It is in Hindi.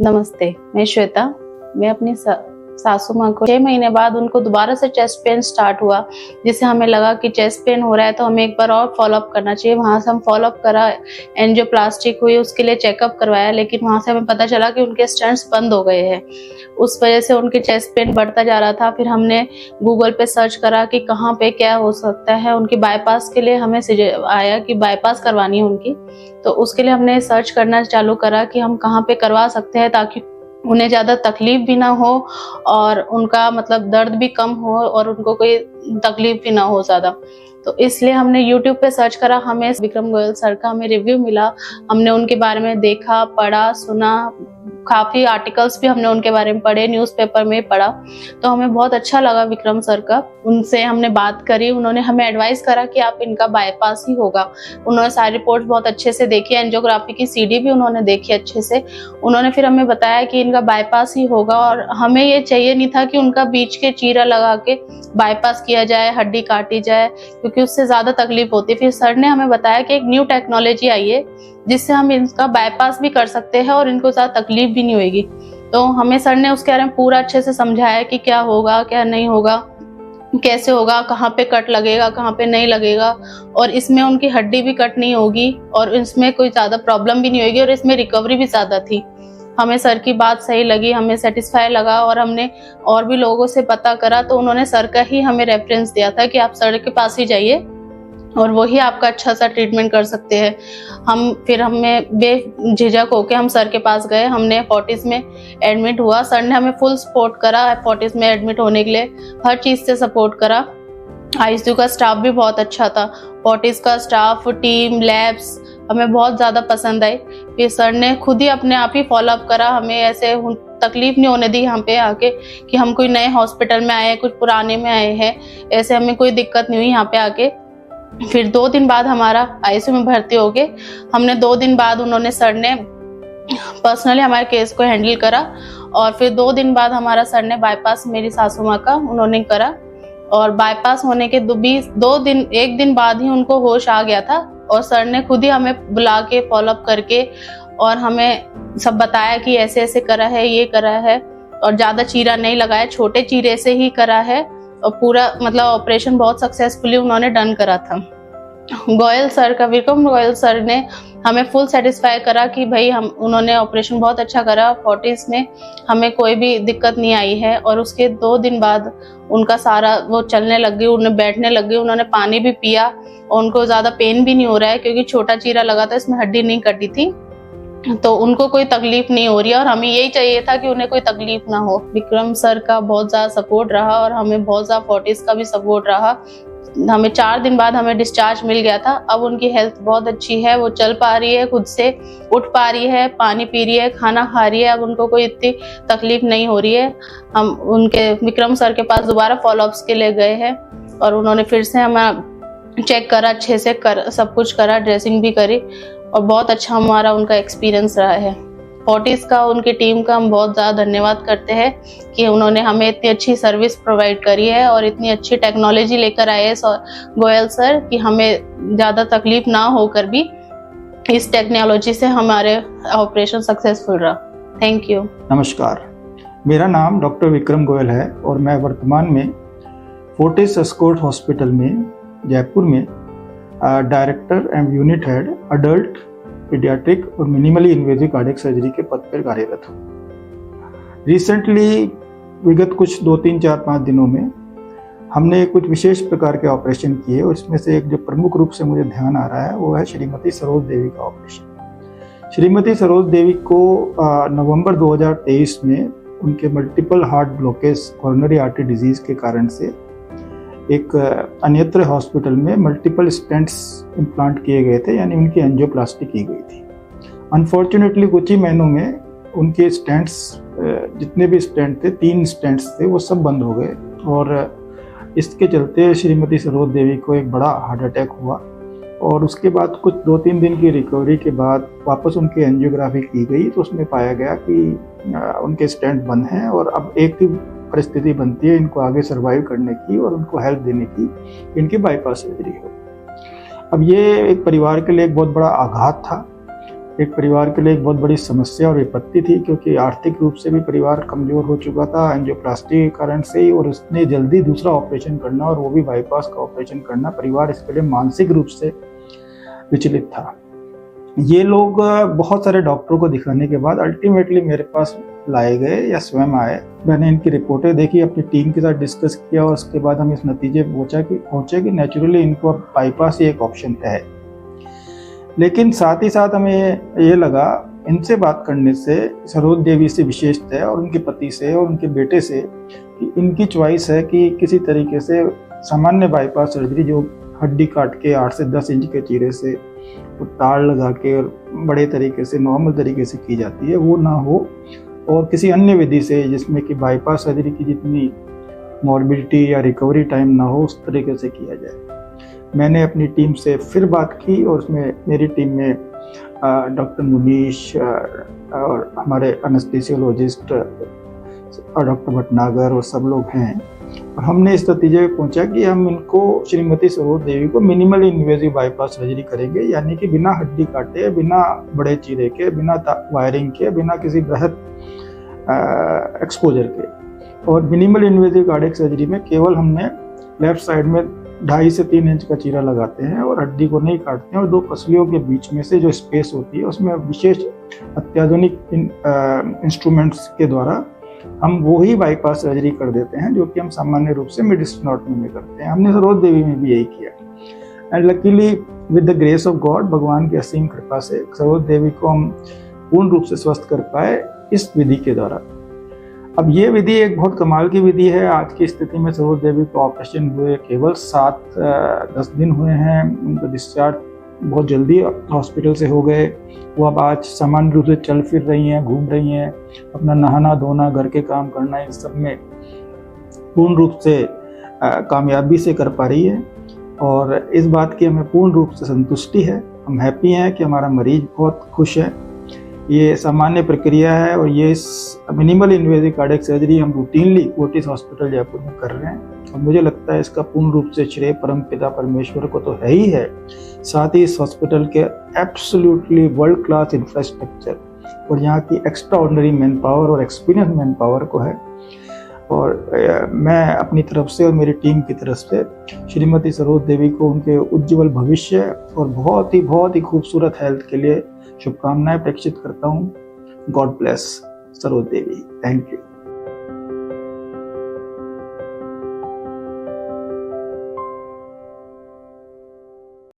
नमस्ते, मैं श्वेता। मैं अपनी सासू माँ को 6 महीने बाद उनको दोबारा से चेस्ट पेन स्टार्ट हुआ, जिससे हमें लगा कि चेस्ट पेन हो रहा है तो हमें एक बार और फॉलोअप करना चाहिए। वहाँ से हम फॉलोअप करा, एंजियोप्लास्टिक हुई, उसके लिए चेकअप करवाया, लेकिन वहाँ से हमें पता चला कि उनके स्टेंट्स बंद हो गए हैं। उस वजह से उनके चेस्ट पेन बढ़ता जा रहा था। फिर हमने गूगल पे सर्च करा कि कहाँ पे क्या हो सकता है। उनकी बाईपास के लिए हमें आया कि बाईपास करवानी है उनकी, तो उसके लिए हमने सर्च करना चालू करा कि हम कहाँ पे करवा सकते हैं ताकि उन्हें ज़्यादा तकलीफ भी ना हो और उनका मतलब दर्द भी कम हो और उनको कोई तकलीफ भी ना हो ज़्यादा। तो इसलिए हमने YouTube पे सर्च करा, हमें विक्रम गोयल सर का हमें रिव्यू मिला। हमने उनके बारे में देखा, पढ़ा, सुना, काफ़ी आर्टिकल्स भी हमने उनके बारे में पढ़े, न्यूज़पेपर में पढ़ा, तो हमें बहुत अच्छा लगा विक्रम सर का। उनसे हमने बात करी, उन्होंने हमें एडवाइस करा कि आप इनका बाईपास ही होगा। उन्होंने सारी रिपोर्ट्स बहुत अच्छे से देखी, एंजियोग्राफी की CD भी उन्होंने देखी अच्छे से। उन्होंने फिर हमें बताया कि इनका बाईपास ही होगा और हमें ये चाहिए नहीं था कि उनका बीच के चीरा लगा के बाईपास किया जाए, हड्डी काटी जाए, क्योंकि उससे ज़्यादा तकलीफ होती है। फिर सर ने हमें बताया कि एक न्यू टेक्नोलॉजी आई है जिससे हम इनका बाईपास भी कर सकते हैं और इनको ज़्यादा तकलीफ भी नहीं होगी। तो हमें सर ने उसके बारे में पूरा अच्छे से समझाया कि क्या होगा, क्या नहीं होगा, कैसे होगा, कहाँ पे कट लगेगा, कहाँ पे नहीं लगेगा, और इसमें उनकी हड्डी भी कट नहीं होगी और इसमें कोई ज़्यादा प्रॉब्लम भी नहीं होगी और इसमें रिकवरी भी ज़्यादा थी। हमें सर की बात सही लगी, हमें सेटिस्फाई लगा और हमने और भी लोगों से पता करा, तो उन्होंने सर का ही हमें रेफरेंस दिया था कि आप सर के पास ही जाइए और वही आपका अच्छा सा ट्रीटमेंट कर सकते हैं। हमें बेझिझक होके हम सर के पास गए, हमने फोर्टिस में एडमिट हुआ। सर ने हमें फुल सपोर्ट करा फोर्टिस में एडमिट होने के लिए, हर चीज़ से सपोर्ट करा। ICU का स्टाफ भी बहुत अच्छा था, फोर्टिस का स्टाफ, टीम, लैब्स हमें बहुत ज़्यादा पसंद आई। फिर सर ने खुद ही अपने आप ही फॉलोअप करा, हमें ऐसे तकलीफ नहीं होने दी यहाँ पे आके कि हम कोई नए हॉस्पिटल में आए हैं, कुछ पुराने में आए हैं, ऐसे हमें कोई दिक्कत नहीं हुई यहाँ पे आके। फिर 2 दिन बाद हमारा ICU में भर्ती हो गए। हमने 2 दिन बाद उन्होंने सर ने पर्सनली हमारे केस को हैंडल करा और फिर 2 दिन बाद हमारा सर ने बाईपास मेरी सासू माँ का उन्होंने करा और बाईपास होने के 1 दिन बाद ही उनको होश आ गया था और सर ने खुद ही हमें बुला के फॉलोअप करके और हमें सब बताया कि ऐसे ऐसे करा है, ये करा है और ज़्यादा चीरा नहीं लगाया, छोटे चीरे से ही करा है और पूरा मतलब ऑपरेशन बहुत सक्सेसफुली उन्होंने डन करा था। गोयल सर का, विक्रम गोयल सर ने हमें फुल सेटिस्फाई करा कि भाई उन्होंने ऑपरेशन बहुत अच्छा करा, फोर्टिस में हमें कोई भी दिक्कत नहीं आई है। और उसके 2 दिन बाद उनका सारा वो चलने लग गई, उन्हें बैठने लग गई, उन्होंने पानी भी पिया और उनको ज़्यादा पेन भी नहीं हो रहा है क्योंकि छोटा चीरा लगा था, इसमें हड्डी नहीं कटी थी, तो उनको कोई तकलीफ नहीं हो रही है और हमें यही चाहिए था कि उन्हें कोई तकलीफ ना हो। विक्रम सर का बहुत ज़्यादा सपोर्ट रहा और हमें बहुत ज़्यादा फोर्टिस का भी सपोर्ट रहा। हमें 4 दिन बाद हमें डिस्चार्ज मिल गया था। अब उनकी हेल्थ बहुत अच्छी है, वो चल पा रही है, खुद से उठ पा रही है, पानी पी रही है, खाना खा रही है, अब उनको कोई इतनी तकलीफ नहीं हो रही है। हम उनके विक्रम सर के पास दोबारा फॉलोअप्स के लिए गए हैं और उन्होंने फिर से हमें चेक करा, अच्छे से सब कुछ करा, ड्रेसिंग भी करी और बहुत अच्छा हमारा उनका एक्सपीरियंस रहा है। फोर्टिस का, उनकी टीम का हम बहुत ज़्यादा धन्यवाद करते हैं कि उन्होंने हमें इतनी अच्छी सर्विस प्रोवाइड करी है और इतनी अच्छी टेक्नोलॉजी लेकर आए हैं गोयल सर कि हमें ज़्यादा तकलीफ ना होकर भी इस टेक्नोलॉजी से हमारे ऑपरेशन सक्सेसफुल रहा। Thank you. नमस्कार, मेरा नाम डॉक्टर विक्रम गोयल है और मैं वर्तमान में फोर्टिस एस्कॉर्ट हॉस्पिटल में जयपुर में director and unit head adult paediatric और मिनिमली इन्वेजिव कार्डियक सर्जरी के पद पर कार्यरत हूँ। रिसेंटली विगत कुछ 2-3-4-5 दिनों में हमने कुछ विशेष प्रकार के ऑपरेशन किए और इसमें से एक जो प्रमुख रूप से मुझे ध्यान आ रहा है वो है श्रीमती सरोज देवी का ऑपरेशन। श्रीमती सरोज देवी को नवंबर 2023 में उनके multiple heart blockage, coronary artery disease के कारण से एक अन्यत्र हॉस्पिटल में मल्टीपल स्टेंट्स इम्प्लांट किए गए थे, यानी उनकी एंजियोप्लास्टी की गई थी। अनफॉर्चुनेटली कुछ ही महीनों में उनके स्टेंट्स, जितने भी स्टेंट थे, 3 स्टेंट्स थे, वो सब बंद हो गए और इसके चलते श्रीमती सरोज देवी को एक बड़ा हार्ट अटैक हुआ और उसके बाद कुछ 2-3 दिन की रिकवरी के बाद वापस उनकी एंजियोग्राफी की गई तो उसमें पाया गया कि उनके स्टेंट बंद हैं और अब एक ही परिस्थिति बनती है इनको आगे सर्वाइव करने की और उनको हेल्प देने की, इनकी बाईपास सर्जरी हो। अब ये एक परिवार के लिए एक बहुत बड़ा आघात था एक परिवार के लिए एक बहुत बड़ी समस्या और विपत्ति थी, क्योंकि आर्थिक रूप से भी परिवार कमज़ोर हो चुका था एंजियोप्लास्टी के कारण से ही, और उसने जल्दी दूसरा ऑपरेशन करना और वो भी बाईपास का ऑपरेशन करना, परिवार इसके लिए मानसिक रूप से विचलित था। ये लोग बहुत सारे डॉक्टरों को दिखाने के बाद अल्टीमेटली मेरे पास लाए गए या स्वयं आए। मैंने इनकी रिपोर्टें देखी, अपनी टीम के साथ डिस्कस किया और उसके बाद हम इस नतीजे पहुंचे कि नेचुरली इनको अब बाईपास ही एक ऑप्शन है। लेकिन साथ ही साथ हमें ये लगा इनसे बात करने से, सरोज देवी से विशेषतः और उनके पति से और उनके बेटे से, कि इनकी चॉइस है कि किसी तरीके से सामान्य बाईपास सर्जरी जो हड्डी काट के 8 से 10 इंच के चीरे से तार लगा के और बड़े तरीके से नॉर्मल तरीके से की जाती है, वो ना हो, और किसी अन्य विधि से जिसमें कि बाईपास सर्जरी की जितनी मॉर्बिडिटी या रिकवरी टाइम ना हो, उस तरीके से किया जाए। मैंने अपनी टीम से फिर बात की और उसमें मेरी टीम में डॉक्टर मुनीश और हमारे एनेस्थीसियोलॉजिस्ट और डॉक्टर भटनागर और सब लोग हैं, और हमने इस नतीजे पे पहुंचा कि हम इनको, श्रीमती सरोज देवी को मिनिमल इन्वेजिव बाईपास सर्जरी करेंगे, यानी कि बिना हड्डी काटे, बिना बड़े चीरे के, बिना वायरिंग के, बिना किसी बृहद एक्सपोजर के। और मिनिमल इन्वेजिव कार्डियक सर्जरी में केवल हमने लेफ्ट साइड में 2.5 से 3 इंच का चीरा लगाते हैं और हड्डी को नहीं काटते हैं, और 2 पसलियों के बीच में से जो स्पेस होती है उसमें विशेष अत्याधुनिक इंस्ट्रूमेंट्स के द्वारा हम वो ही बाईपास सर्जरी कर देते हैं जो कि हम सामान्य रूप से मिड स्टेनोटमी में करते हैं। हमने सरोज देवी में भी यही किया, and luckily with the grace of God, भगवान की असीम कृपा से सरोज देवी को हम पूर्ण रूप से स्वस्थ कर पाए इस विधि के द्वारा। अब ये विधि एक बहुत कमाल की विधि है। आज की स्थिति में सरोज देवी को ऑपरेशन हुए केवल 7-10 दिन हुए हैं, उनका डिस्चार्ज बहुत जल्दी हॉस्पिटल से हो गए। वो अब आज सामान्य रूप से चल फिर रही हैं, घूम रही हैं, अपना नहाना धोना, घर के काम करना, इन सब में पूर्ण रूप से कामयाबी से कर पा रही है, और इस बात की हमें पूर्ण रूप से संतुष्टि है। हम हैप्पी हैं कि हमारा मरीज बहुत खुश है। ये सामान्य प्रक्रिया है और ये मिनिमल इन्वेजिव कार्डियक सर्जरी हम रूटीनली फोर्टिस हॉस्पिटल जयपुर में कर रहे हैं, और मुझे लगता है इसका पूर्ण रूप से श्रेय परम पिता परमेश्वर को तो है ही है, साथ ही इस हॉस्पिटल के एब्सोल्युटली वर्ल्ड क्लास इंफ्रास्ट्रक्चर और यहाँ की एक्स्ट्रा ऑर्डिनरी मैन पावर और एक्सपीरियंस मैन पावर को है। और मैं अपनी तरफ से और मेरी टीम की तरफ से श्रीमती सरोज देवी को उनके उज्ज्वल भविष्य और बहुत ही खूबसूरत हेल्थ के लिए शुभकामनाएं प्रेषित करता हूँ। God bless Saroj Devi. Thank you.